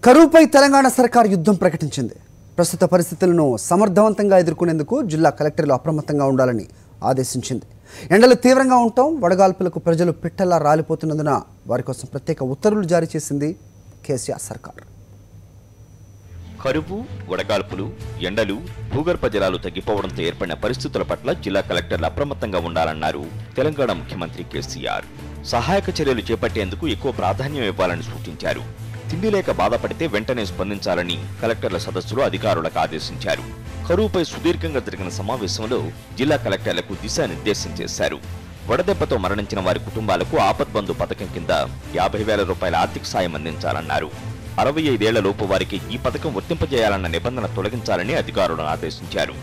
కరువుపై తెలంగాణ సర్కార్ యుద్ధం ప్రకటించింది. ప్రస్తుత పరిస్థితులను సమర్థవంతంగా ఎదుర్కొనేందుకు జిల్లా కలెక్టర్లు అప్రమత్తంగా ఉండాలని ఆదేశించింది. ఎండలు తీవ్రంగా ఉండటం, వడగాల్పులకు ప్రజలు పిట్టలా రాలిపోతున్నందున వారి కోసం ప్రత్యేక ఉత్తర్వులు జారీ చేసింది కేసీఆర్ సర్కార్. కరువు, వడగాల్పులు, ఎండలు, భూగర్భ జలాలు తగ్గిపోవడంతో ఏర్పడిన పరిస్థితుల పట్ల జిల్లా కలెక్టర్లు అప్రమత్తంగా ఉండాలన్నారు తెలంగాణ ముఖ్యమంత్రి కేసీఆర్. సహాయక చర్యలు చేపట్టేందుకు ఎక్కువ ప్రాధాన్యం ఇవ్వాలని సూచించారు. తిండి లేక బాధపడితే వెంటనే స్పందించాలని కలెక్టర్ల సదస్సులో అధికారులకు ఆదేశించారు. కరువుపై సుదీర్ఘంగా జరిగిన సమావేశంలో జిల్లా కలెక్టర్లకు దిశానిర్దేశం చేశారు. వడదెబ్బతో మరణించిన వారి కుటుంబాలకు ఆపద్బంధు పథకం కింద 50,000 రూపాయల ఆర్థిక సాయం అందించాలన్నారు. 65 ఏళ్లలోపు వారికి ఈ పథకం వర్తింపజేయాలన్న నిబంధన తొలగించాలని అధికారులను ఆదేశించారు.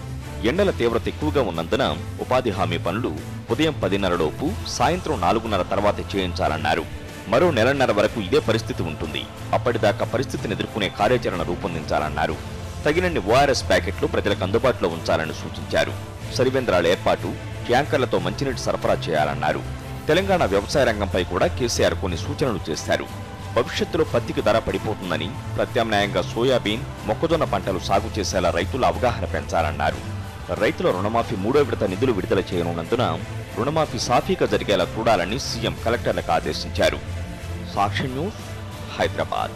ఎండల తీవ్రత ఎక్కువగా ఉన్నందున ఉపాధి హామీ పనులు ఉదయం 10:30 లోపు, సాయంత్రం 4:30 తర్వాత చేయించాలన్నారు. మరో నెలన్నర వరకు ఇదే పరిస్థితి ఉంటుంది. అప్పటిదాకా పరిస్థితిని ఎదుర్కొనే కార్యాచరణ రూపొందించాలన్నారు. తగినన్ని ఓఆర్ఎస్ ప్యాకెట్లు ప్రజలకు అందుబాటులో ఉంచాలని సూచించారు. సరివేంద్రాల ఏర్పాటు, ట్యాంకర్లతో మంచినీటి సరఫరా చేయాలన్నారు. తెలంగాణ వ్యవసాయ రంగంపై కూడా కేసీఆర్ కొన్ని సూచనలు చేశారు. భవిష్యత్తులో పత్తికి ధర పడిపోతుందని, ప్రత్యామ్నాయంగా సోయాబీన్, మొక్కజొన్న పంటలు సాగు చేసేలా రైతుల అవగాహన పెంచాలన్నారు. రైతుల రుణమాఫీ 3వ విడత నిధులు విడుదల చేయనున్నందున రుణమాఫీ సాఫీగా జరిగేలా చూడాలని సీఎం కలెక్టర్లకు ఆదేశించారు. సాక్షి న్యూస్, హైదరాబాద్.